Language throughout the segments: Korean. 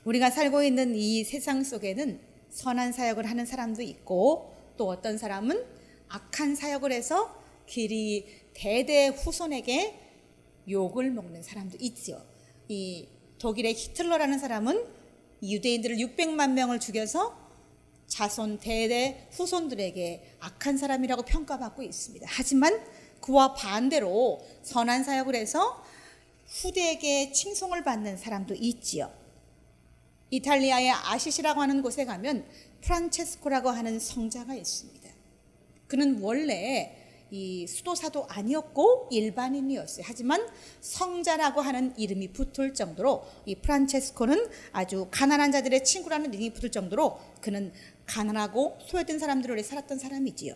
우리가 살고 있는 이 세상 속에는 선한 사역을 하는 사람도 있고, 또 어떤 사람은 악한 사역을 해서 길이 대대 후손에게 욕을 먹는 사람도 있지요. 이 독일의 히틀러라는 사람은 유대인들을 600만 명을 죽여서 자손 대대 후손들에게 악한 사람이라고 평가받고 있습니다. 하지만 그와 반대로 선한 사역을 해서 후대에게 칭송을 받는 사람도 있지요. 이탈리아의 아시시라고 하는 곳에 가면 프란체스코라고 하는 성자가 있습니다. 그는 원래 이 수도사도 아니었고 일반인이었어요. 하지만 성자라고 하는 이름이 붙을 정도로, 이 프란체스코는 아주 가난한 자들의 친구라는 이름이 붙을 정도로 그는 가난하고 소외된 사람들을 위해 살았던 사람이지요.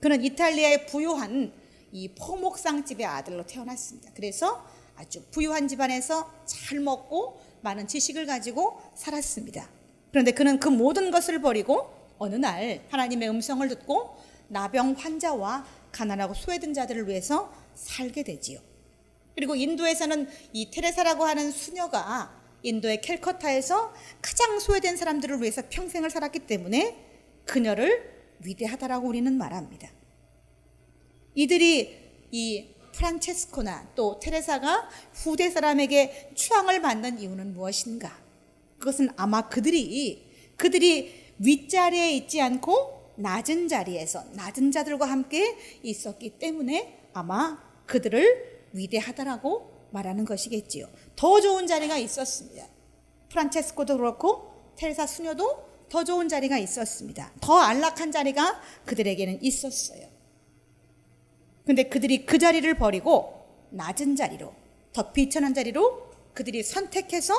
그는 이탈리아의 부유한 이 포목상집의 아들로 태어났습니다. 그래서 아주 부유한 집안에서 잘 먹고 많은 지식을 가지고 살았습니다. 그런데 그는 그 모든 것을 버리고 어느 날 하나님의 음성을 듣고 나병 환자와 가난하고 소외된 자들을 위해서 살게 되지요. 그리고 인도에서는 이 테레사라고 하는 수녀가 인도의 캘커타에서 가장 소외된 사람들을 위해서 평생을 살았기 때문에 그녀를 위대하다라고 우리는 말합니다. 이들이 이 프란체스코나 또 테레사가 후대 사람에게 추앙을 받는 이유는 무엇인가? 그것은 아마 그들이 윗자리에 있지 않고 낮은 자리에서 낮은 자들과 함께 있었기 때문에 아마 그들을 위대하다라고 말하는 것이겠지요. 더 좋은 자리가 있었습니다. 프란체스코도 그렇고 테레사 수녀도 더 좋은 자리가 있었습니다. 더 안락한 자리가 그들에게는 있었어요. 근데 그들이 그 자리를 버리고 낮은 자리로, 더 비천한 자리로 그들이 선택해서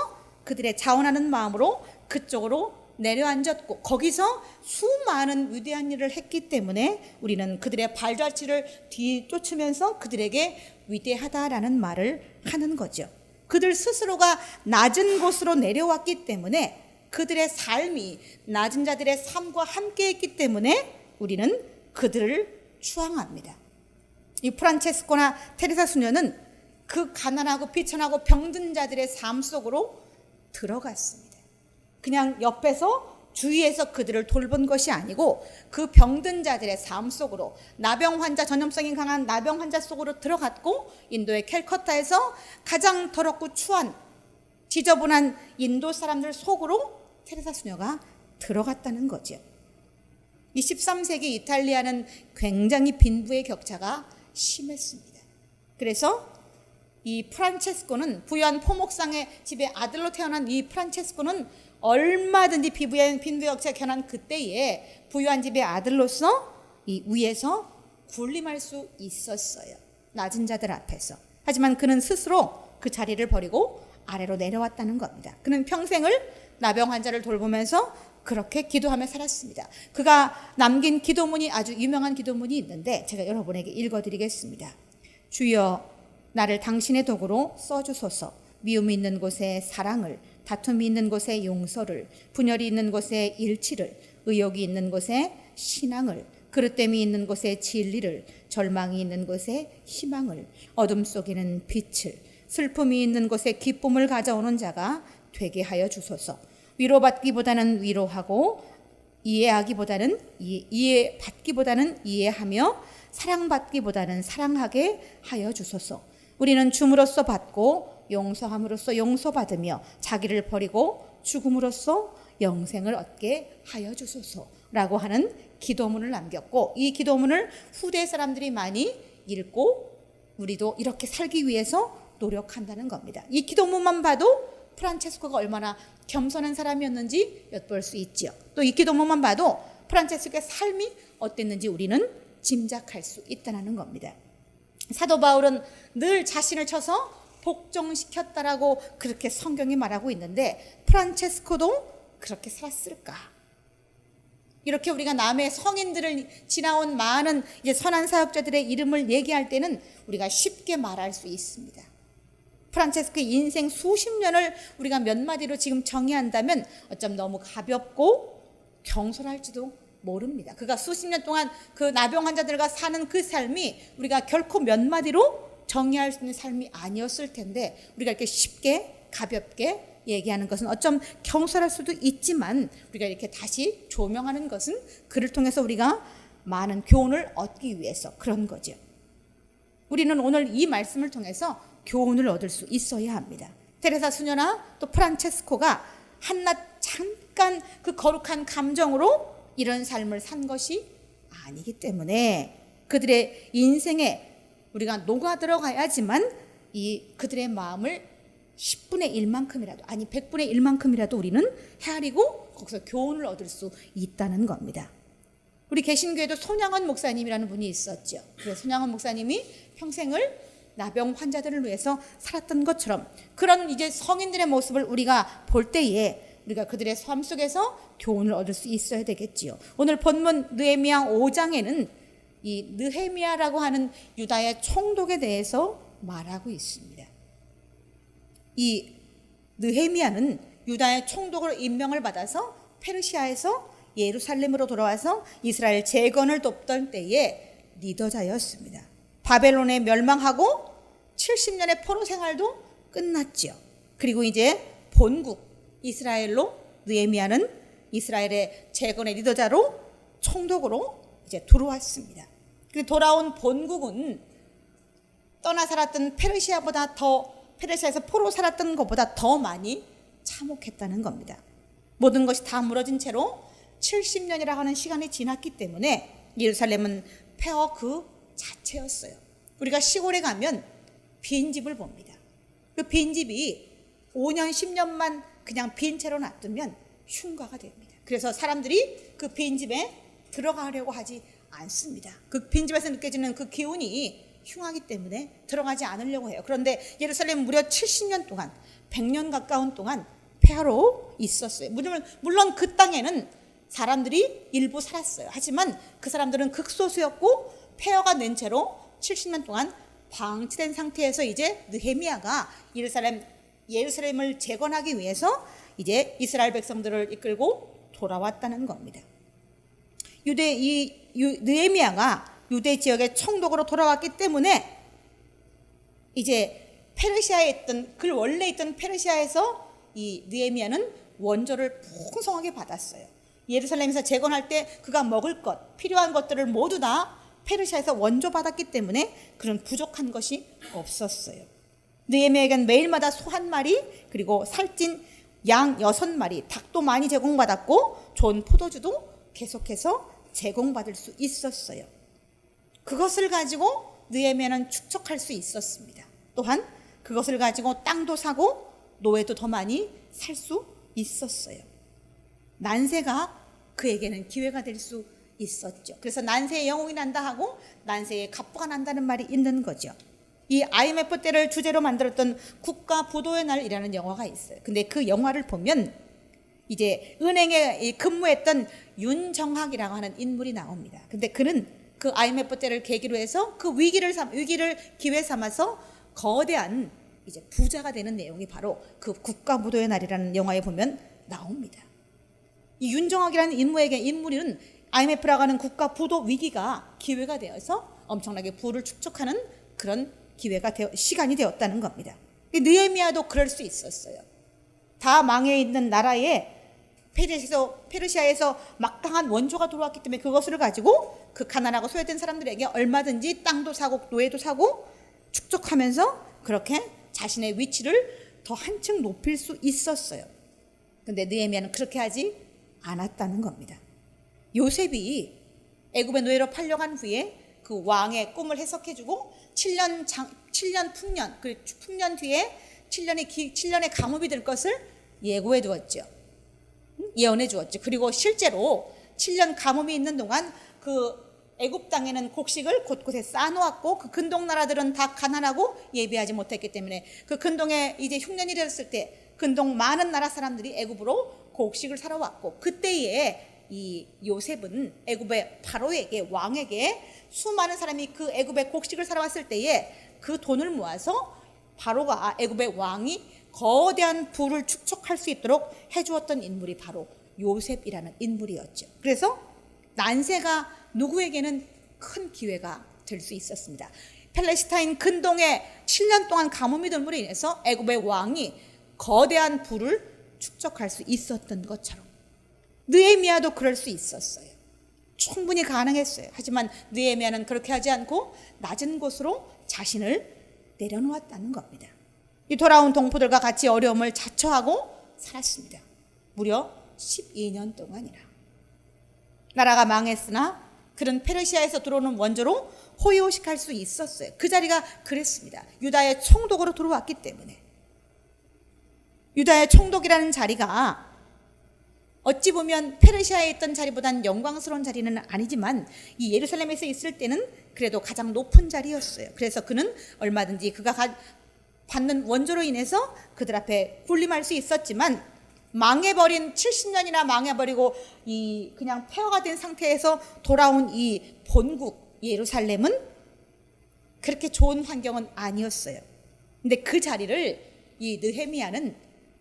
그들의 자원하는 마음으로 그쪽으로 내려앉았고, 거기서 수많은 위대한 일을 했기 때문에 우리는 그들의 발자취를 뒤쫓으면서 그들에게 위대하다라는 말을 하는 거죠. 그들 스스로가 낮은 곳으로 내려왔기 때문에, 그들의 삶이 낮은 자들의 삶과 함께 했기 때문에 우리는 그들을 추앙합니다. 이 프란체스코나 테레사 수녀는 그 가난하고 비천하고 병든 자들의 삶 속으로 들어갔습니다. 그냥 옆에서 주위에서 그들을 돌본 것이 아니고 그 병든 자들의 삶 속으로, 나병 환자, 전염성이 강한 나병 환자 속으로 들어갔고, 인도의 캘커타에서 가장 더럽고 추한 지저분한 인도 사람들 속으로 테레사 수녀가 들어갔다는 거죠. 이 13세기 이탈리아는 굉장히 빈부의 격차가 심했습니다. 그래서 이 프란체스코는 부유한 포목상의 집의 아들로 태어난 이 프란체스코는 얼마든지 빈부의 격차가 격한 그때에 부유한 집의 아들로서 이 위에서 군림할 수 있었어요. 낮은 자들 앞에서. 하지만 그는 스스로 그 자리를 버리고 아래로 내려왔다는 겁니다. 그는 평생을 나병 환자를 돌보면서 그렇게 기도하며 살았습니다. 그가 남긴 기도문이, 아주 유명한 기도문이 있는데 제가 여러분에게 읽어드리겠습니다. 주여, 나를 당신의 도구로 써주소서. 미움이 있는 곳에 사랑을, 다툼이 있는 곳에 용서를, 분열이 있는 곳에 일치를, 의욕이 있는 곳에 신앙을, 그릇됨이 있는 곳에 진리를, 절망이 있는 곳에 희망을, 어둠 속에는 빛을, 슬픔이 있는 곳에 기쁨을 가져오는 자가 되게 하여 주소서. 위로받기보다는 위로하고, 이해받기보다는 이해하며, 사랑받기보다는 사랑하게 하여 주소서. 우리는 줌으로써 받고 용서함으로써 용서받으며, 자기를 버리고 죽음으로써 영생을 얻게 하여 주소서라고 하는 기도문을 남겼고, 이 기도문을 후대 사람들이 많이 읽고 우리도 이렇게 살기 위해서 노력한다는 겁니다. 이 기도문만 봐도 프란체스코가 얼마나 겸손한 사람이었는지 엿볼 수 있지요. 또 이 기도문만 봐도 프란체스코의 삶이 어땠는지 우리는 짐작할 수 있다는 겁니다. 사도 바울은 늘 자신을 쳐서 복종시켰다라고 그렇게 성경이 말하고 있는데, 프란체스코도 그렇게 살았을까? 이렇게 우리가 남의 성인들을 지나온 많은 이제 선한 사역자들의 이름을 얘기할 때는 우리가 쉽게 말할 수 있습니다. 프란체스코의 인생 수십 년을 우리가 몇 마디로 지금 정의한다면 어쩜 너무 가볍고 경솔할지도 모릅니다. 그가 수십 년 동안 그 나병 환자들과 사는 그 삶이 우리가 결코 몇 마디로 정의할 수 있는 삶이 아니었을 텐데, 우리가 이렇게 쉽게 가볍게 얘기하는 것은 어쩜 경솔할 수도 있지만 우리가 이렇게 다시 조명하는 것은 그를 통해서 우리가 많은 교훈을 얻기 위해서 그런 거죠. 우리는 오늘 이 말씀을 통해서 교훈을 얻을 수 있어야 합니다. 테레사 수녀나 또 프란체스코가 한낱 잠깐 그 거룩한 감정으로 이런 삶을 산 것이 아니기 때문에 그들의 인생에 우리가 녹아 들어가야지만 이 그들의 마음을 10분의 1만큼이라도 아니 100분의 1만큼이라도 우리는 헤아리고 거기서 교훈을 얻을 수 있다는 겁니다. 우리 개신교에도 손양원 목사님이라는 분이 있었죠. 그래서 손양원 목사님이 평생을 나병 환자들을 위해서 살았던 것처럼 그런 이제 성인들의 모습을 우리가 볼 때에 우리가 그들의 삶 속에서 교훈을 얻을 수 있어야 되겠지요. 오늘 본문 느헤미야 5장에는 이 느헤미야라고 하는 유다의 총독에 대해서 말하고 있습니다. 이 느헤미야는 유다의 총독으로 임명을 받아서 페르시아에서 예루살렘으로 돌아와서 이스라엘 재건을 돕던 때의 리더자였습니다. 바벨론에 멸망하고 70년의 포로 생활도 끝났죠. 그리고 이제 본국 이스라엘로 느헤미야는 이스라엘의 재건의 리더자로 총독으로 이제 들어왔습니다. 그리고 돌아온 본국은 떠나 살았던 페르시아에서 포로 살았던 것보다 더 많이 참혹했다는 겁니다. 모든 것이 다 무너진 채로 70년이라 하는 시간이 지났기 때문에 예루살렘은 폐허 그 자체였어요. 우리가 시골에 가면 빈집을 봅니다. 그 빈집이 5년 10년만 그냥 빈 채로 놔두면 흉가가 됩니다. 그래서 사람들이 그 빈집에 들어가려고 하지 않습니다. 그 빈집에서 느껴지는 그 기운이 흉하기 때문에 들어가지 않으려고 해요. 그런데 예루살렘은 무려 70년 동안 100년 가까운 동안 폐허로 있었어요. 물론 그 땅에는 사람들이 일부 살았어요. 하지만 그 사람들은 극소수였고 폐허가 된 채로 70년 동안 방치된 상태에서 이제 느헤미야가 예루살렘을 재건하기 위해서 이제 이스라엘 백성들을 이끌고 돌아왔다는 겁니다. 느헤미야가 유대 지역의 총독으로 돌아왔기 때문에 이제 원래 있던 페르시아에서 이 느헤미야는 원조를 풍성하게 받았어요. 예루살렘에서 재건할 때 그가 먹을 것, 필요한 것들을 모두 다 페르시아에서 원조 받았기 때문에 그런 부족한 것이 없었어요. 느헤미야에겐 매일마다 소 1마리 그리고 살찐 양 6마리, 닭도 많이 제공받았고 좋은 포도주도 계속해서 제공받을 수 있었어요. 그것을 가지고 느헤미야는 축적할 수 있었습니다. 또한 그것을 가지고 땅도 사고 노예도 더 많이 살 수 있었어요. 난세가 그에게는 기회가 될 수 있었죠. 그래서 난세의 영웅이 난다 하고 난세의 갑부가 난다는 말이 있는 거죠. 이 IMF 때를 주제로 만들었던 국가 부도의 날이라는 영화가 있어요. 근데 그 영화를 보면 이제 은행에 근무했던 윤정학이라고 하는 인물이 나옵니다. 근데 그는 그 IMF 때를 계기로 해서 그 위기를 기회 삼아서 거대한 이제 부자가 되는 내용이 바로 그 국가 부도의 날이라는 영화에 보면 나옵니다. 이 윤정학이라는 인물은 IMF라고 하는 국가 부도 위기가 기회가 되어서 엄청나게 부를 축적하는 그런 시간이 되었다는 겁니다. 느헤미야도 그럴 수 있었어요. 다 망해 있는 나라에 페르시아에서 막강한 원조가 들어왔기 때문에 그것을 가지고 그 가난하고 소외된 사람들에게 얼마든지 땅도 사고 노예도 사고 축적하면서 그렇게 자신의 위치를 더 한층 높일 수 있었어요. 그런데 느헤미야는 그렇게 하지 않았다는 겁니다. 요셉이 애굽의 노예로 팔려간 후에 그 왕의 꿈을 해석해주고 7년 풍년, 그 풍년 뒤에 7년의 가뭄이 될 것을 예고해 두었죠. 예언해 주었죠. 그리고 실제로 7년 가뭄이 있는 동안 그 애굽 땅에는 곡식을 곳곳에 쌓아놓았고 그 근동 나라들은 다 가난하고 예비하지 못했기 때문에 그 근동에 이제 흉년이 되었을 때 근동 많은 나라 사람들이 애굽으로 곡식을 사러 왔고 그때에 이 요셉은 애굽의 바로에게 왕에게 수많은 사람이 그 애굽의 곡식을 사러 왔을 때에 그 돈을 모아서 바로가 애굽의 왕이 거대한 부를 축적할 수 있도록 해주었던 인물이 바로 요셉이라는 인물이었죠. 그래서 난세가 누구에게는 큰 기회가 될 수 있었습니다. 팔레스타인 근동에 7년 동안 가뭄이 들므로 인해서 애굽의 왕이 거대한 부를 축적할 수 있었던 것처럼 느헤미야도 그럴 수 있었어요. 충분히 가능했어요. 하지만 느헤미야는 그렇게 하지 않고 낮은 곳으로 자신을 내려놓았다는 겁니다. 이 돌아온 동포들과 같이 어려움을 자처하고 살았습니다. 무려 12년 동안이나. 나라가 망했으나 그는 페르시아에서 들어오는 원조로 호의호식할 수 있었어요. 그 자리가 그랬습니다. 유다의 총독으로 들어왔기 때문에. 유다의 총독이라는 자리가 어찌 보면 페르시아에 있던 자리보단 영광스러운 자리는 아니지만 이 예루살렘에서 있을 때는 그래도 가장 높은 자리였어요. 그래서 그는 얼마든지 그가 받는 원조로 인해서 그들 앞에 군림할 수 있었지만 망해버린 70년이나 망해버리고 이 그냥 폐허가 된 상태에서 돌아온 이 본국 예루살렘은 그렇게 좋은 환경은 아니었어요. 근데 그 자리를 이 느헤미야는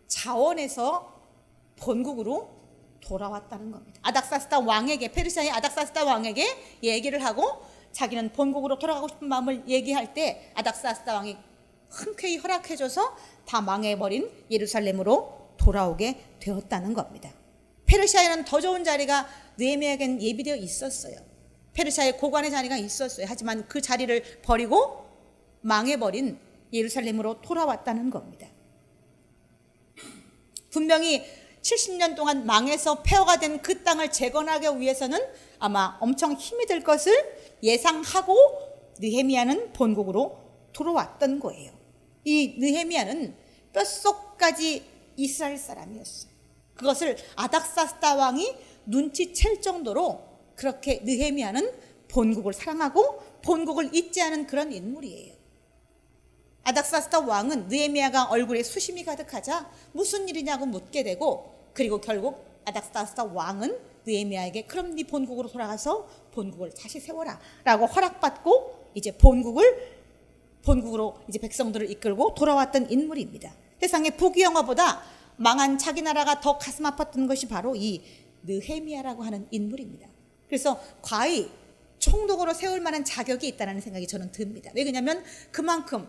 자원해서 본국으로 돌아왔다는 겁니다. 아닥사스다 왕에게, 페르시아의 아닥사스다 왕에게 얘기를 하고 자기는 본국으로 돌아가고 싶은 마음을 얘기할 때 아닥사스다 왕이 흔쾌히 허락해줘서 다 망해버린 예루살렘으로 돌아오게 되었다는 겁니다. 페르시아에는 더 좋은 자리가 느헤미야에겐 예비되어 있었어요. 페르시아의 고관의 자리가 있었어요. 하지만 그 자리를 버리고 망해버린 예루살렘으로 돌아왔다는 겁니다. 분명히 70년 동안 망해서 폐허가 된 그 땅을 재건하기 위해서는 아마 엄청 힘이 들 것을 예상하고 느헤미야는 본국으로 들어왔던 거예요. 이 느헤미야는 뼛속까지 이스라엘 사람이었어요. 그것을 아닥사스다 왕이 눈치챌 정도로 그렇게 느헤미야는 본국을 사랑하고 본국을 잊지 않은 그런 인물이에요. 아닥사스다 왕은 느헤미야가 얼굴에 수심이 가득하자 무슨 일이냐고 묻게 되고 그리고 결국 아닥사스다 왕은 느헤미야에게 그럼 네 본국으로 돌아가서 본국을 다시 세워라 라고 허락받고 이제 본국으로 이제 백성들을 이끌고 돌아왔던 인물입니다. 세상의 부귀영화보다 망한 자기 나라가 더 가슴 아팠던 것이 바로 이 느헤미야라고 하는 인물입니다. 그래서 과히 총독으로 세울 만한 자격이 있다는 생각이 저는 듭니다. 왜냐하면 그만큼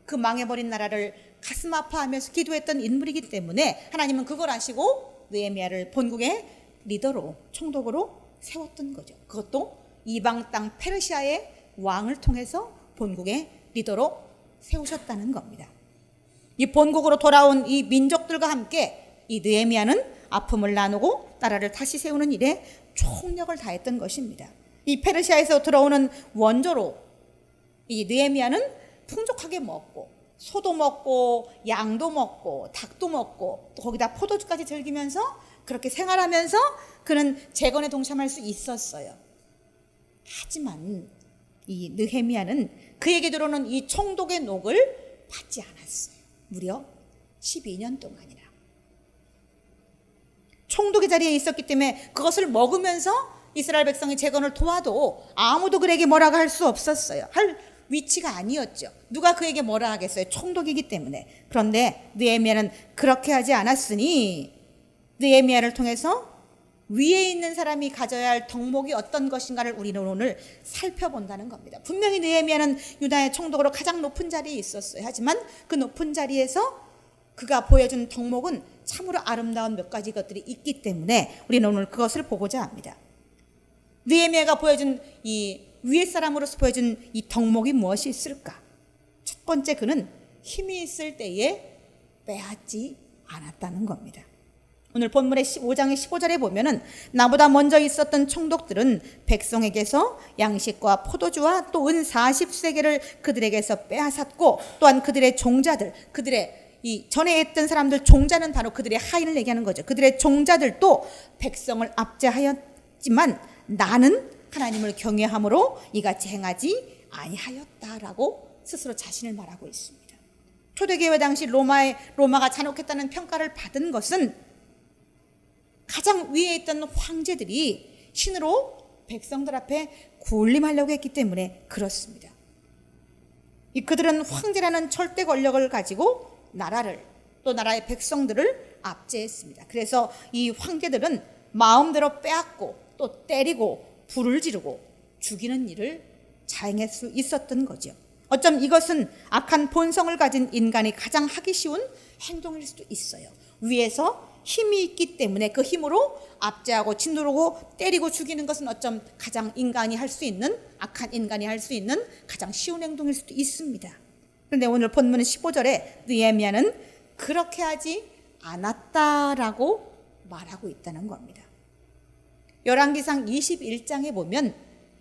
그 망해버린 나라를 가슴 아파하면서 기도했던 인물이기 때문에 하나님은 그걸 아시고 느헤미야를 본국의 리더로 총독으로 세웠던 거죠. 그것도 이방 땅 페르시아의 왕을 통해서 본국의 리더로 세우셨다는 겁니다. 이 본국으로 돌아온 이 민족들과 함께 이 느헤미야는 아픔을 나누고 나라를 다시 세우는 일에 총력을 다했던 것입니다. 이 페르시아에서 들어오는 원조로 이 느헤미야는 풍족하게 먹고 소도 먹고 양도 먹고 닭도 먹고 또 거기다 포도주까지 즐기면서 그렇게 생활하면서 그는 재건에 동참할 수 있었어요. 하지만 이 느헤미야는 그에게 들어오는 이 총독의 녹을 받지 않았어요. 무려 12년 동안이나. 총독의 자리에 있었기 때문에 그것을 먹으면서 이스라엘 백성의 재건을 도와도 아무도 그에게 뭐라고 할 수 없었어요. 할 위치가 아니었죠. 누가 그에게 뭐라 하겠어요? 총독이기 때문에. 그런데 느헤미야는 그렇게 하지 않았으니 느헤미야를 통해서 위에 있는 사람이 가져야 할 덕목이 어떤 것인가를 우리는 오늘 살펴본다는 겁니다. 분명히 느헤미야는 유다의 총독으로 가장 높은 자리에 있었어요. 하지만 그 높은 자리에서 그가 보여준 덕목은 참으로 아름다운 몇 가지 것들이 있기 때문에 우리는 오늘 그것을 보고자 합니다. 느헤미야가 보여준 이 위에 사람으로서 보여준 이 덕목이 무엇이 있을까? 첫 번째, 그는 힘이 있을 때에 빼앗지 않았다는 겁니다. 오늘 본문의 5장의 15절에 보면은 나보다 먼저 있었던 총독들은 백성에게서 양식과 포도주와 또 은 40세겔을 그들에게서 빼앗았고 또한 그들의 종자들, 그들의 이 전에 했던 사람들 종자는 바로 그들의 하인을 얘기하는 거죠. 그들의 종자들도 백성을 압제하였지만 나는 하나님을 경외함으로 이같이 행하지 아니하였다라고 스스로 자신을 말하고 있습니다. 초대교회 당시 로마가 잔혹했다는 평가를 받은 것은 가장 위에 있던 황제들이 신으로 백성들 앞에 군림하려고 했기 때문에 그렇습니다. 그들은 황제라는 절대 권력을 가지고 나라를 또 나라의 백성들을 압제했습니다. 그래서 이 황제들은 마음대로 빼앗고 또 때리고 불을 지르고 죽이는 일을 자행할 수 있었던 거죠. 어쩜 이것은 악한 본성을 가진 인간이 가장 하기 쉬운 행동일 수도 있어요. 위에서 힘이 있기 때문에 그 힘으로 압제하고 짓누르고 때리고 죽이는 것은 어쩜 가장 인간이 할 수 있는, 악한 인간이 할 수 있는 가장 쉬운 행동일 수도 있습니다. 그런데 오늘 본문 15절에 느헤미야는 그렇게 하지 않았다라고 말하고 있다는 겁니다. 열왕기상 21장에 보면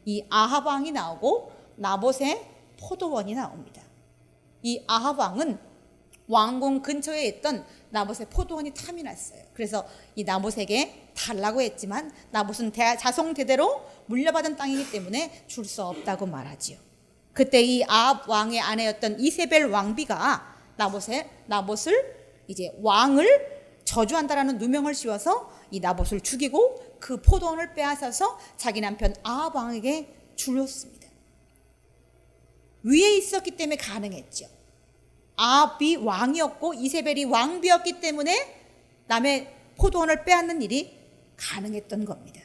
이 아합 왕이 나오고 나봇의 포도원이 나옵니다. 이 아합 왕은 왕궁 근처에 있던 나봇의 포도원이 탐이 났어요. 그래서 이 나봇에게 달라고 했지만 나봇은 자손 대대로 물려받은 땅이기 때문에 줄 수 없다고 말하지요. 그때 이 아합 왕의 아내였던 이세벨 왕비가 나봇을 이제 왕을 저주한다라는 누명을 씌워서 이 나봇을 죽이고 그 포도원을 빼앗아서 자기 남편 아합 왕에게 주었습니다. 위에 있었기 때문에 가능했죠. 아합이 왕이었고 이세벨이 왕비였기 때문에 남의 포도원을 빼앗는 일이 가능했던 겁니다.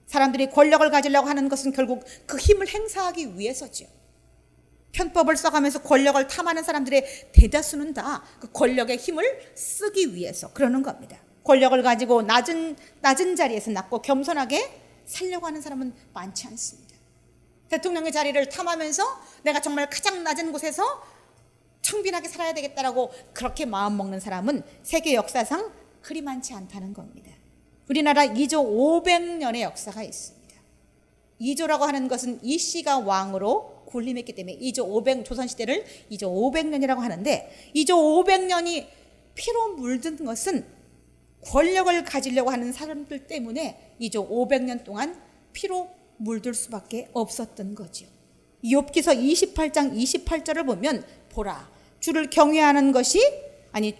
사람들이 권력을 가지려고 하는 것은 결국 그 힘을 행사하기 위해서죠. 편법을 써가면서 권력을 탐하는 사람들의 대다수는 다 그 권력의 힘을 쓰기 위해서 그러는 겁니다. 권력을 가지고 낮은 자리에서 낮고 겸손하게 살려고 하는 사람은 많지 않습니다. 대통령의 자리를 탐하면서 내가 정말 가장 낮은 곳에서 청빈하게 살아야 되겠다라고 그렇게 마음먹는 사람은 세계 역사상 그리 많지 않다는 겁니다. 우리나라 2조 500년의 역사가 있습니다. 2조라고 하는 것은 이씨가 왕으로 군림했기 때문에 조선시대를 2조 500년이라고 하는데 2조 500년이 피로 물든 것은 권력을 가지려고 하는 사람들 때문에 2조 500년 동안 피로 물들 수밖에 없었던 거죠. 욥기서 28장 28절을 보면 보라 주를 경외하는 것이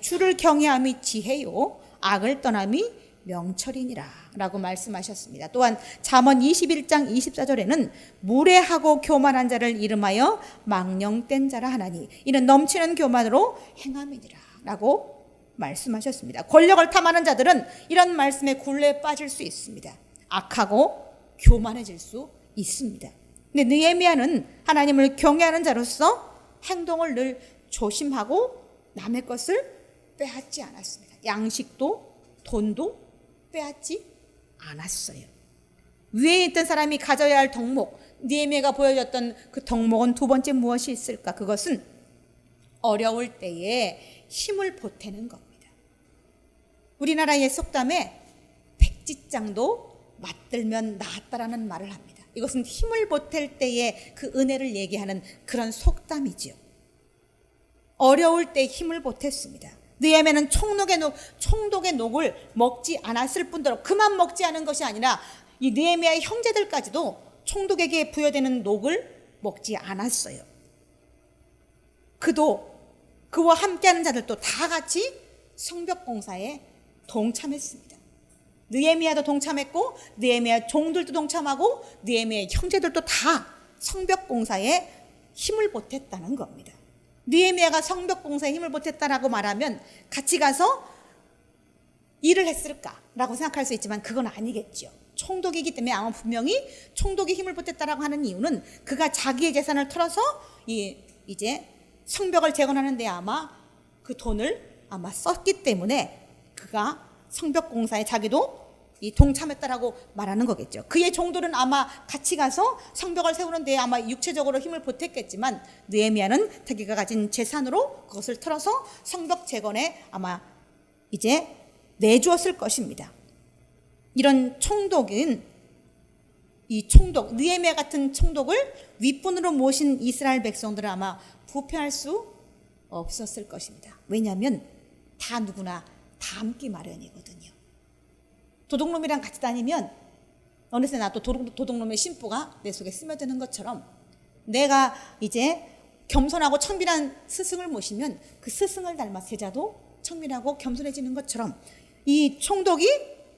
주를 경외함이 지혜요 악을 떠남이 명철이니라 라고 말씀하셨습니다. 또한 잠언 21장 24절에는 무례하고 교만한 자를 이름하여 망령된 자라 하나니 이는 넘치는 교만으로 행함이니라 라고 말씀하셨습니다. 권력을 탐하는 자들은 이런 말씀에 굴레에 빠질 수 있습니다. 악하고 교만해질 수 있습니다. 근데 느헤미야는 하나님을 경외하는 자로서 행동을 늘 조심하고 남의 것을 빼앗지 않았습니다. 양식도 돈도 빼앗지 않았어요. 위에 있던 사람이 가져야 할 덕목, 느헤미야가 보여줬던 그 덕목은 두 번째 무엇이 있을까? 그것은 어려울 때에 힘을 보태는 겁니다. 우리나라의 속담에 백지장도 맞들면 나았다라는 말을 합니다. 이것은 힘을 보탤 때의 그 은혜를 얘기하는 그런 속담이지요. 어려울 때 힘을 보탰습니다. 느헤미야는 총독의 녹을 먹지 않았을 뿐더러 그만 먹지 않은 것이 아니라 이 느헤미야의 형제들까지도 총독에게 부여되는 녹을 먹지 않았어요. 그와 함께하는 자들도 다 같이 성벽공사에 동참했습니다. 느헤미야도 동참했고 느헤미야 종들도 동참하고 느헤미야의 형제들도 다 성벽공사에 힘을 보탰다는 겁니다. 느헤미야가 성벽공사에 힘을 보탰다라고 말하면 같이 가서 일을 했을까라고 생각할 수 있지만 그건 아니겠죠. 총독이기 때문에 아마 분명히 총독이 힘을 보탰다라고 하는 이유는 그가 자기의 재산을 털어서 이제 성벽을 재건하는 데 아마 그 돈을 아마 썼기 때문에 그가 성벽공사에 자기도 동참했다라고 말하는 거겠죠. 그의 종들은 아마 같이 가서 성벽을 세우는 데 아마 육체적으로 힘을 보탰겠지만 느헤미야는 자기가 가진 재산으로 그것을 털어서 성벽 재건에 아마 이제 내주었을 것입니다. 이런 총독은 느헤미야 같은 총독을 윗분으로 모신 이스라엘 백성들은 아마 부패할 수 없었을 것입니다. 왜냐하면 다 누구나 닮기 마련이거든요. 도둑놈이랑 같이 다니면 어느새 나도 도둑놈의 심보가 내 속에 스며드는 것처럼 내가 이제 겸손하고 청빈한 스승을 모시면 그 스승을 닮아 제자도 청빈하고 겸손해지는 것처럼 이 총독이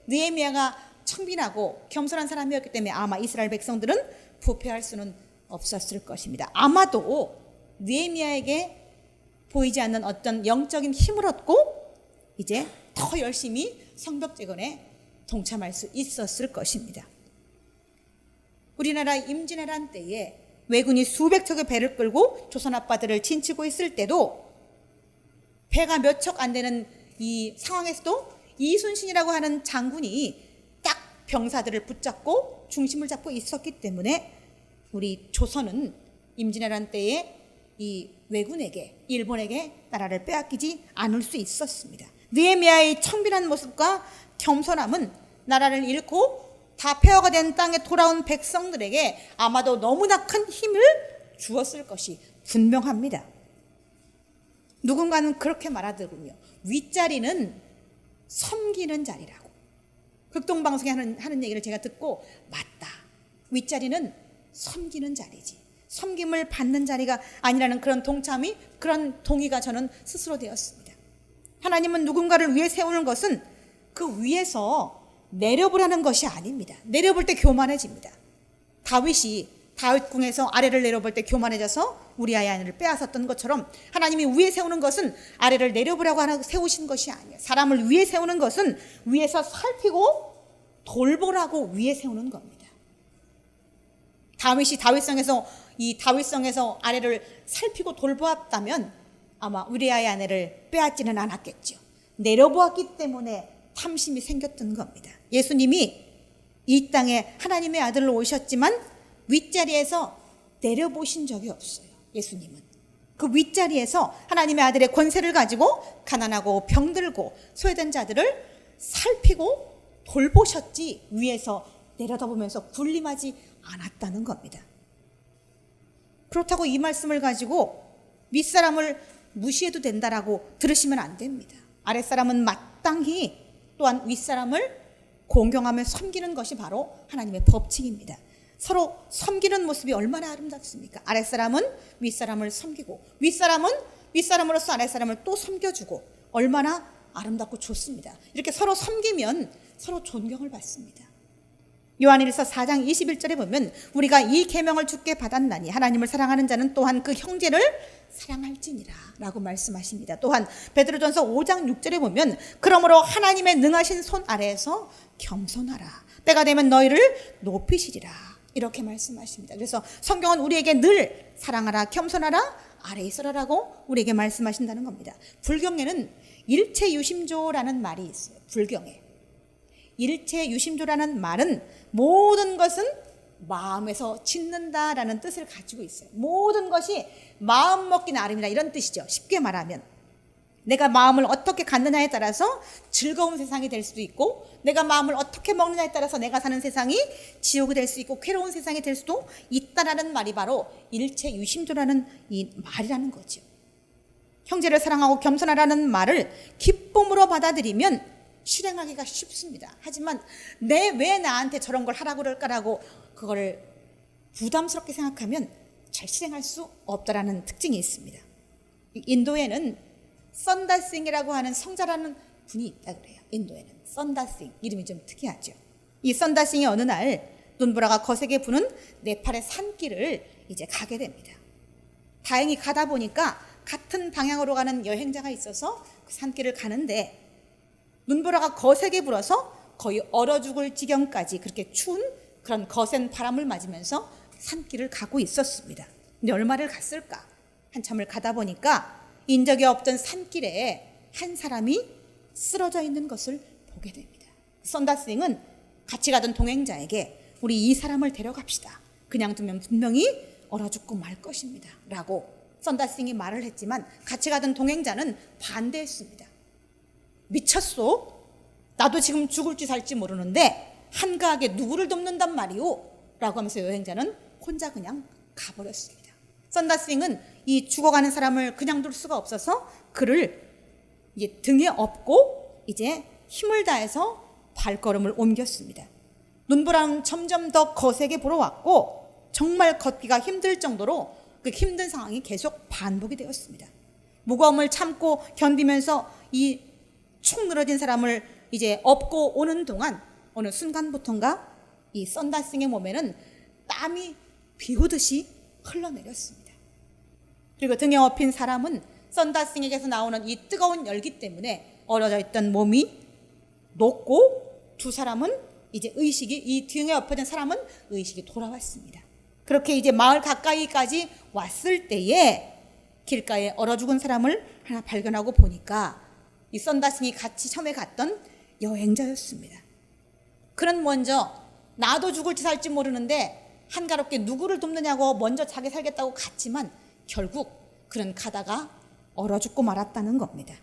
느헤미야가 청빈하고 겸손한 사람이었기 때문에 아마 이스라엘 백성들은 부패할 수는 없었을 것입니다. 아마도 느헤미야에게 보이지 않는 어떤 영적인 힘을 얻고 이제 더 열심히 성벽 재건에 동참할 수 있었을 것입니다. 우리나라 임진왜란 때에 외군이 수백 척의 배를 끌고 조선 아빠들을 진치고 있을 때도 배가 몇 척 안 되는 이 상황에서도 이순신이라고 하는 장군이 딱 병사들을 붙잡고 중심을 잡고 있었기 때문에 우리 조선은 임진왜란 때에 이 왜군에게, 일본에게 나라를 빼앗기지 않을 수 있었습니다. 느헤미야의 청빈한 모습과 겸손함은 나라를 잃고 다 폐허가 된 땅에 돌아온 백성들에게 아마도 너무나 큰 힘을 주었을 것이 분명합니다. 누군가는 그렇게 말하더군요. 윗자리는 섬기는 자리라고. 극동방송에 하는 얘기를 제가 듣고 맞다. 윗자리는 섬기는 자리지. 섬김을 받는 자리가 아니라는 그런 동참이, 그런 동의가 저는 스스로 되었습니다. 하나님은 누군가를 위해 세우는 것은 그 위에서 내려보라는 것이 아닙니다. 내려볼 때 교만해집니다. 다윗이 다윗궁에서 아래를 내려볼 때 교만해져서 우리아의 아내를 빼앗았던 것처럼 하나님이 위에 세우는 것은 아래를 내려보라고 세우신 것이 아니에요. 사람을 위에 세우는 것은 위에서 살피고 돌보라고 위에 세우는 겁니다. 다윗이 다윗성에서 아래를 살피고 돌보았다면 아마 우리아의 아내를 빼앗지는 않았겠죠. 내려보았기 때문에 탐심이 생겼던 겁니다. 예수님이 이 땅에 하나님의 아들로 오셨지만 윗자리에서 내려보신 적이 없어요. 예수님은 그 윗자리에서 하나님의 아들의 권세를 가지고 가난하고 병들고 소외된 자들을 살피고 돌보셨지 위에서 내려다보면서 군림하지 않았다는 겁니다. 그렇다고 이 말씀을 가지고 윗사람을 무시해도 된다라고 들으시면 안 됩니다. 아랫사람은 마땅히 또한 윗사람을 공경하며 섬기는 것이 바로 하나님의 법칙입니다. 서로 섬기는 모습이 얼마나 아름답습니까? 아랫사람은 윗사람을 섬기고 윗사람은 윗사람으로서 아랫사람을 또 섬겨주고 얼마나 아름답고 좋습니다. 이렇게 서로 섬기면 서로 존경을 받습니다. 요한일서 4장 21절에 보면 우리가 이 계명을 주께 받았나니 하나님을 사랑하는 자는 또한 그 형제를 사랑할지니라 라고 말씀하십니다. 또한 베드로전서 5장 6절에 보면 그러므로 하나님의 능하신 손 아래에서 겸손하라. 때가 되면 너희를 높이시리라 이렇게 말씀하십니다. 그래서 성경은 우리에게 늘 사랑하라, 겸손하라, 아래 있어라라고 우리에게 말씀하신다는 겁니다. 불경에는 일체유심조라는 말이 있어요. 불경에 일체유심조라는 말은 모든 것은 마음에서 짓는다라는 뜻을 가지고 있어요. 모든 것이 마음 먹기 나름이다 이런 뜻이죠. 쉽게 말하면 내가 마음을 어떻게 갖느냐에 따라서 즐거운 세상이 될 수도 있고 내가 마음을 어떻게 먹느냐에 따라서 내가 사는 세상이 지옥이 될 수 있고 괴로운 세상이 될 수도 있다라는 말이 바로 일체유심조라는 이 말이라는 거죠. 형제를 사랑하고 겸손하라는 말을 기쁨으로 받아들이면 실행하기가 쉽습니다. 하지만 왜 나한테 저런 걸 하라고 그럴까라고 그거를 부담스럽게 생각하면 잘 실행할 수 없다라는 특징이 있습니다. 인도에는 선다싱이라고 하는 성자라는 분이 있다 그래요. 인도에는 선다싱 이름이 좀 특이하죠. 이 선다싱이 어느 날 눈보라가 거세게 부는 네팔의 산길을 이제 가게 됩니다. 다행히 가다 보니까 같은 방향으로 가는 여행자가 있어서 그 산길을 가는데 눈보라가 거세게 불어서 거의 얼어 죽을 지경까지 그렇게 추운 그런 거센 바람을 맞으면서 산길을 가고 있었습니다. 근데 얼마를 갔을까? 한참을 가다 보니까 인적이 없던 산길에 한 사람이 쓰러져 있는 것을 보게 됩니다. 선다싱은 같이 가던 동행자에게 우리 이 사람을 데려갑시다. 그냥 두면 분명히 얼어 죽고 말 것입니다. 라고 선다싱이 말을 했지만 같이 가던 동행자는 반대했습니다. 미쳤소? 나도 지금 죽을지 살지 모르는데 한가하게 누구를 돕는단 말이오? 라고 하면서 여행자는 혼자 그냥 가버렸습니다. 선다싱은 이 죽어가는 사람을 그냥 둘 수가 없어서 그를 이제 등에 업고 이제 힘을 다해서 발걸음을 옮겼습니다. 눈보라는 점점 더 거세게 불어왔고 정말 걷기가 힘들 정도로 그 힘든 상황이 계속 반복이 되었습니다. 무거움을 참고 견디면서 이 축 늘어진 사람을 이제 업고 오는 동안 어느 순간부터인가 이 선다싱의 몸에는 땀이 비 오듯이 흘러내렸습니다. 그리고 등에 업힌 사람은 선다싱에게서 나오는 이 뜨거운 열기 때문에 얼어져 있던 몸이 녹고 두 사람은 이제 이 등에 엎어진 사람은 의식이 돌아왔습니다. 그렇게 이제 마을 가까이까지 왔을 때에 길가에 얼어 죽은 사람을 하나 발견하고 보니까 이 썬다싱이 같이 처음에 갔던 여행자였습니다. 그는 먼저 나도 죽을지 살지 모르는데 한가롭게 누구를 돕느냐고 먼저 자기 살겠다고 갔지만 결국 그는 가다가 얼어 죽고 말았다는 겁니다.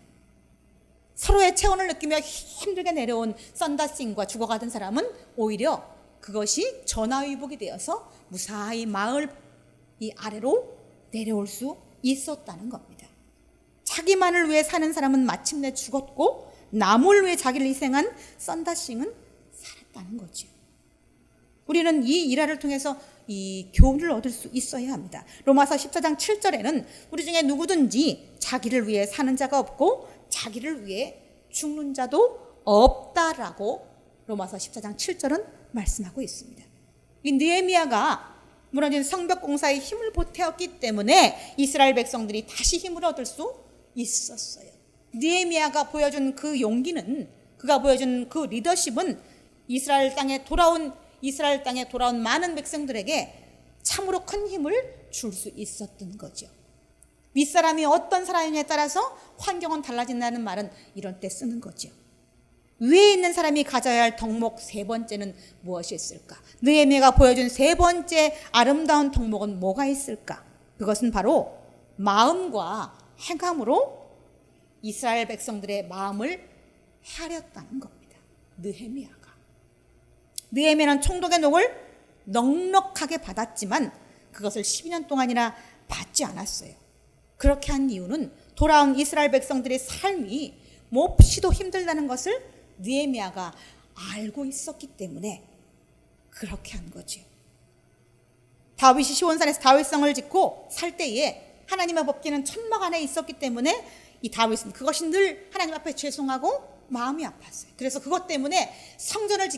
서로의 체온을 느끼며 힘들게 내려온 썬다싱과 죽어가던 사람은 오히려 그것이 전화위복이 되어서 무사히 마을 이 아래로 내려올 수 있었다는 겁니다. 자기만을 위해 사는 사람은 마침내 죽었고 남을 위해 자기를 희생한 썬다싱은 살았다는 거죠. 우리는 이 일화를 통해서 이 교훈을 얻을 수 있어야 합니다. 로마서 14장 7절에는 우리 중에 누구든지 자기를 위해 사는 자가 없고 자기를 위해 죽는 자도 없다라고 로마서 14장 7절은 말씀하고 있습니다. 이 느헤미야가 무너진 성벽 공사에 힘을 보태었기 때문에 이스라엘 백성들이 다시 힘을 얻을 수 있었어요. 느헤미야가 보여준 그 용기는, 그가 보여준 그 리더십은 이스라엘 땅에 돌아온 많은 백성들에게 참으로 큰 힘을 줄 수 있었던 거죠. 윗사람이 어떤 사람이냐에 따라서 환경은 달라진다는 말은 이런 때 쓰는 거죠. 위에 있는 사람이 가져야 할 덕목 세 번째는 무엇이 있을까? 느헤미야가 보여준 세 번째 아름다운 덕목은 뭐가 있을까? 그것은 바로 마음과 행함으로 이스라엘 백성들의 마음을 헤아렸다는 겁니다. 느헤미야는 총독의 녹을 넉넉하게 받았지만 그것을 12년 동안이나 받지 않았어요. 그렇게 한 이유는 돌아온 이스라엘 백성들의 삶이 몹시도 힘들다는 것을 느헤미야가 알고 있었기 때문에 그렇게 한 거죠. 다윗이 시온산에서 다윗성을 짓고 살 때에 하나님의 법궤는 천막 안에 있었기 때문에 이 다윗은 그것이 늘 하나님 앞에 죄송하고 마음이 아팠어요. 그래서 그것 때문에 성전을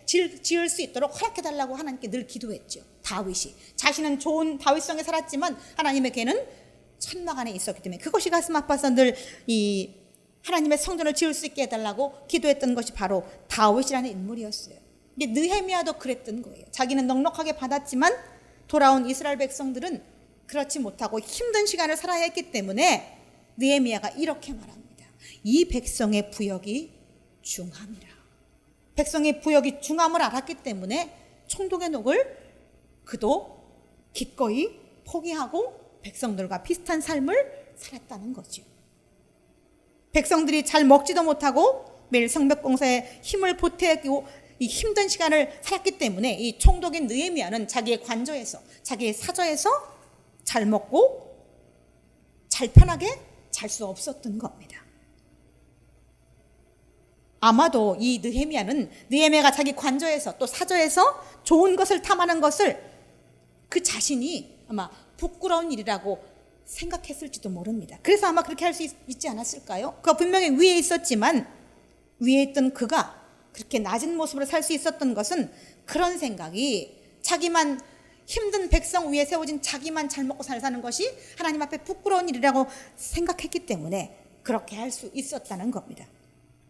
지을 수 있도록 허락해달라고 하나님께 늘 기도했죠. 다윗이 자신은 좋은 다윗성에 살았지만 하나님의 궤는 천막 안에 있었기 때문에 그것이 가슴 아파서 늘 이 하나님의 성전을 지을 수 있게 해달라고 기도했던 것이 바로 다윗이라는 인물이었어요. 느헤미야도 그랬던 거예요. 자기는 넉넉하게 받았지만 돌아온 이스라엘 백성들은 그렇지 못하고 힘든 시간을 살아야 했기 때문에 느헤미야가 이렇게 말합니다. 이 백성의 부역이 중함이라. 백성의 부역이 중함을 알았기 때문에 총독의 녹을 그도 기꺼이 포기하고 백성들과 비슷한 삶을 살았다는 거죠. 백성들이 잘 먹지도 못하고 매일 성벽 공사에 힘을 보태고 이 힘든 시간을 살았기 때문에 이 총독인 느헤미야는 자기의 관저에서, 자기의 사저에서 잘 먹고 잘 편하게 잘 수 없었던 겁니다. 아마도 이 느헤미야가 자기 관저에서 또 사저에서 좋은 것을 탐하는 것을 그 자신이 아마 부끄러운 일이라고 생각했을지도 모릅니다. 그래서 아마 그렇게 할 수 있지 않았을까요? 그가 분명히 위에 있었지만 위에 있던 그가 그렇게 낮은 모습으로 살 수 있었던 것은 그런 생각이 자기만 힘든 백성 위에 세워진 자기만 잘 먹고 잘 사는 것이 하나님 앞에 부끄러운 일이라고 생각했기 때문에 그렇게 할 수 있었다는 겁니다.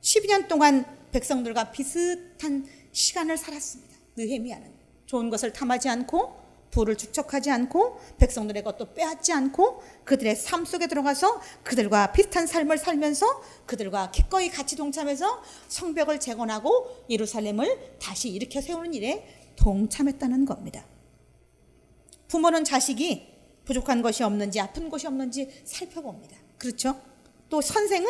12년 동안 백성들과 비슷한 시간을 살았습니다. 느헤미야는 좋은 것을 탐하지 않고 부를 축적하지 않고 백성들의 것도 빼앗지 않고 그들의 삶 속에 들어가서 그들과 비슷한 삶을 살면서 그들과 기꺼이 같이 동참해서 성벽을 재건하고 예루살렘을 다시 일으켜 세우는 일에 동참했다는 겁니다. 부모는 자식이 부족한 것이 없는지 아픈 것이 없는지 살펴봅니다. 그렇죠? 또 선생은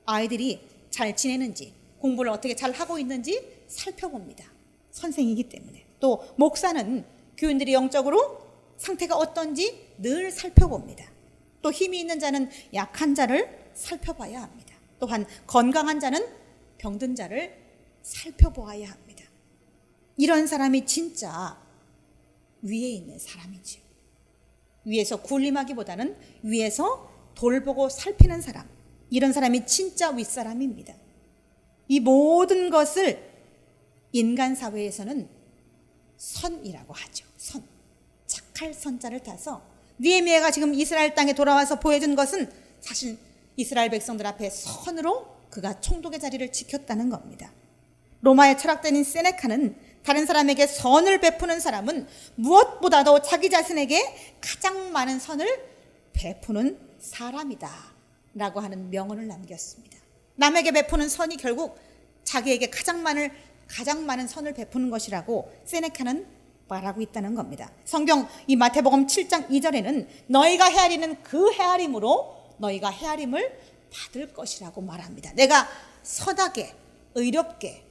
아이들이 잘 지내는지 공부를 어떻게 잘 하고 있는지 살펴봅니다. 선생이기 때문에. 또 목사는 교인들이 영적으로 상태가 어떤지 늘 살펴봅니다. 또 힘이 있는 자는 약한 자를 살펴봐야 합니다. 또한 건강한 자는 병든 자를 살펴보아야 합니다. 이런 사람이 진짜 위에 있는 사람이지요. 위에서 군림하기보다는 위에서 돌보고 살피는 사람, 이런 사람이 진짜 윗사람입니다. 이 모든 것을 인간 사회에서는 선이라고 하죠. 선. 착할 선자를 타서 느헤미야가 지금 이스라엘 땅에 돌아와서 보여준 것은 사실 이스라엘 백성들 앞에 선으로 그가 총독의 자리를 지켰다는 겁니다. 로마의 철학자인 세네카는 다른 사람에게 선을 베푸는 사람은 무엇보다도 자기 자신에게 가장 많은 선을 베푸는 사람이다 라고 하는 명언을 남겼습니다. 남에게 베푸는 선이 결국 자기에게 가장 많은 선을 베푸는 것이라고 세네카는 말하고 있다는 겁니다. 성경 이 마태복음 7장 2절에는 너희가 헤아리는 그 헤아림으로 너희가 헤아림을 받을 것이라고 말합니다. 내가 선하게 의롭게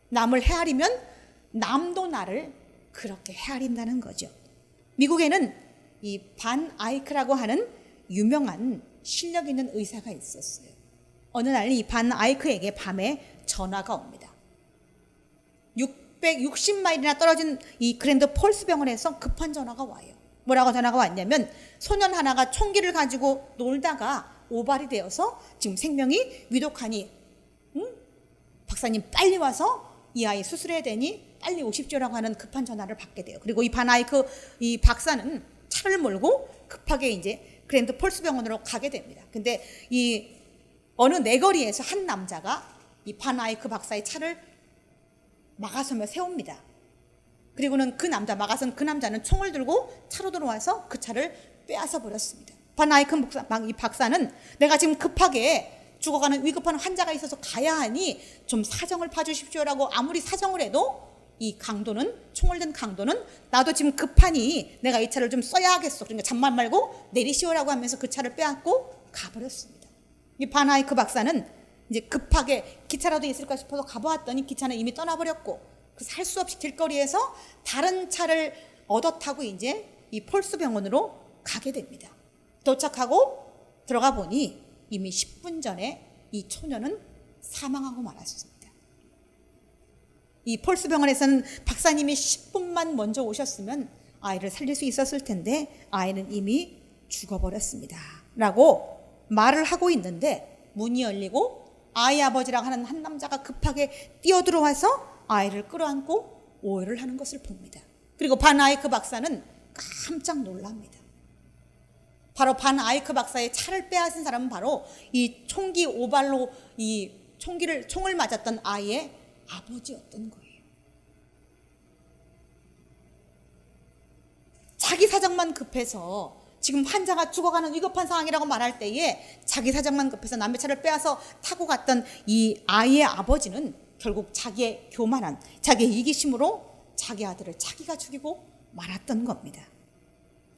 남을 헤아리면 남도 나를 그렇게 헤아린다는 거죠. 미국에는 이 반 아이크라고 하는 유명한 실력 있는 의사가 있었어요. 어느 날 이 반 아이크에게 밤에 전화가 옵니다. 660마일이나 떨어진 이 그랜드 폴스 병원에서 급한 전화가 와요. 뭐라고 전화가 왔냐면 소년 하나가 총기를 가지고 놀다가 오발이 되어서 지금 생명이 위독하니 박사님 빨리 와서 이 아이 수술해야 되니 빨리 오십시오라고 하는 급한 전화를 받게 돼요. 그리고 이 바나이크 이 박사는 차를 몰고 급하게 이제 그랜드 폴스 병원으로 가게 됩니다. 근데 이 어느 내거리에서 한 남자가 이 바나이크 박사의 차를 막아서며 세웁니다. 그리고는 그 남자는 총을 들고 차로 들어와서 그 차를 빼앗아 버렸습니다. 바나이크 이 박사는 내가 지금 급하게 죽어가는 위급한 환자가 있어서 가야 하니 좀 사정을 봐주십시오라고 아무리 사정을 해도 이 강도는 총을 든 강도는 나도 지금 급하니 내가 이 차를 좀 써야 하겠어. 그러니까 잠만 말고 내리시오라고 하면서 그 차를 빼앗고 가버렸습니다. 이 바나이크 박사는 이제 급하게 기차라도 있을까 싶어서 가보았더니 기차는 이미 떠나버렸고 그래서 할 수 없이 길거리에서 다른 차를 얻어 타고 이제 이 폴스 병원으로 가게 됩니다. 도착하고 들어가 보니 이미 10분 전에 이 초년은 사망하고 말았습니다. 이 폴스 병원에서는 박사님이 10분만 먼저 오셨으면 아이를 살릴 수 있었을 텐데 아이는 이미 죽어버렸습니다 라고 말을 하고 있는데 문이 열리고 아이 아버지라고 하는 한 남자가 급하게 뛰어들어와서 아이를 끌어안고 오해를 하는 것을 봅니다. 그리고 반 아이크 박사는 깜짝 놀랍니다. 바로 반 아이크 박사의 차를 빼앗은 사람은 바로 이 총기 오발로 이 총을 맞았던 아이의 아버지였던 거예요. 자기 사정만 급해서 지금 환자가 죽어가는 위급한 상황이라고 말할 때에 자기 사정만 급해서 남의 차를 빼앗아 타고 갔던 이 아이의 아버지는 결국 자기의 교만한 자기의 이기심으로 자기 아들을 자기가 죽이고 말았던 겁니다.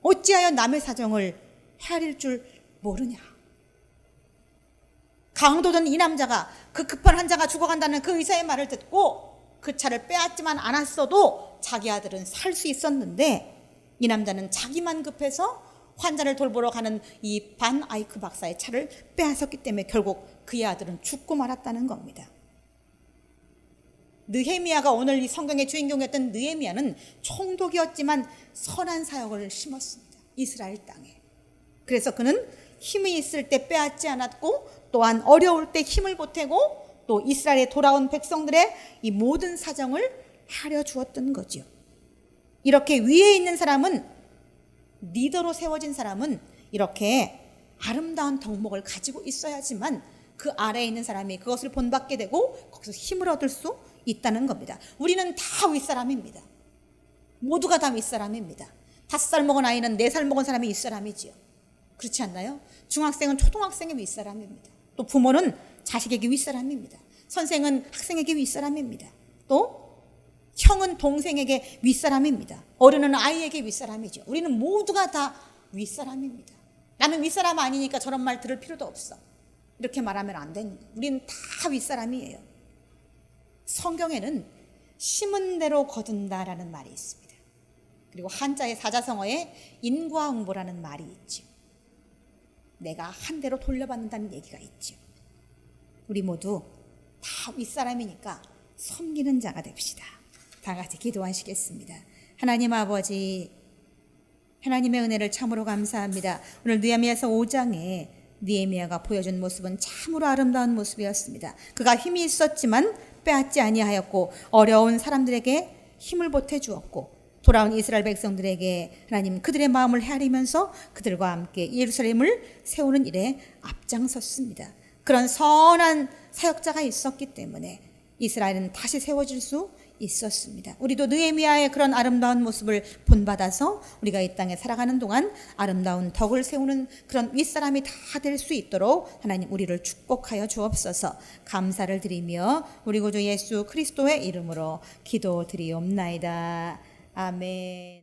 어찌하여 남의 사정을 헤아릴 줄 모르냐. 강도던 이 남자가 그 급한 환자가 죽어간다는 그 의사의 말을 듣고 그 차를 빼앗지만 않았어도 자기 아들은 살 수 있었는데 이 남자는 자기만 급해서 환자를 돌보러 가는 이 반 아이크 박사의 차를 빼앗았기 때문에 결국 그의 아들은 죽고 말았다는 겁니다. 느헤미야가 오늘 이 성경의 주인공이었던 느헤미야는 총독이었지만 선한 사역을 심었습니다. 이스라엘 땅에. 그래서 그는 힘이 있을 때 빼앗지 않았고 또한 어려울 때 힘을 보태고 또 이스라엘에 돌아온 백성들의 이 모든 사정을 하려 주었던 거죠. 이렇게 위에 있는 사람은 리더로 세워진 사람은 이렇게 아름다운 덕목을 가지고 있어야지만 그 아래에 있는 사람이 그것을 본받게 되고 거기서 힘을 얻을 수 있다는 겁니다. 우리는 다 윗사람입니다. 모두가 다 윗사람입니다. 5살 먹은 아이는 4살 먹은 사람이 윗사람이지요. 그렇지 않나요? 중학생은 초등학생의 윗사람입니다. 또 부모는 자식에게 윗사람입니다. 선생은 학생에게 윗사람입니다. 또 형은 동생에게 윗사람입니다. 어른은 아이에게 윗사람이죠. 우리는 모두가 다 윗사람입니다. 나는 윗사람 아니니까 저런 말 들을 필요도 없어. 이렇게 말하면 안 됩니다. 우리는 다 윗사람이에요. 성경에는 심은 대로 거둔다라는 말이 있습니다. 그리고 한자의 사자성어에 인과응보라는 말이 있죠. 내가 한 대로 돌려받는다는 얘기가 있죠. 우리 모두 다 윗사람이니까 섬기는 자가 됩시다. 다 같이 기도하시겠습니다. 하나님 아버지, 하나님의 은혜를 참으로 감사합니다. 오늘 느헤미야서 5장에 느헤미야가 보여준 모습은 참으로 아름다운 모습이었습니다. 그가 힘이 있었지만 빼앗지 아니하였고 어려운 사람들에게 힘을 보태 주었고 돌아온 이스라엘 백성들에게 하나님 그들의 마음을 헤아리면서 그들과 함께 예루살렘을 세우는 일에 앞장섰습니다. 그런 선한 사역자가 있었기 때문에 이스라엘은 다시 세워질 수 있었습니다. 우리도 느헤미야의 그런 아름다운 모습을 본받아서 우리가 이 땅에 살아가는 동안 아름다운 덕을 세우는 그런 윗사람이 다 될 수 있도록 하나님 우리를 축복하여 주옵소서. 감사를 드리며 우리 구주 예수 그리스도의 이름으로 기도드리옵나이다. 아멘.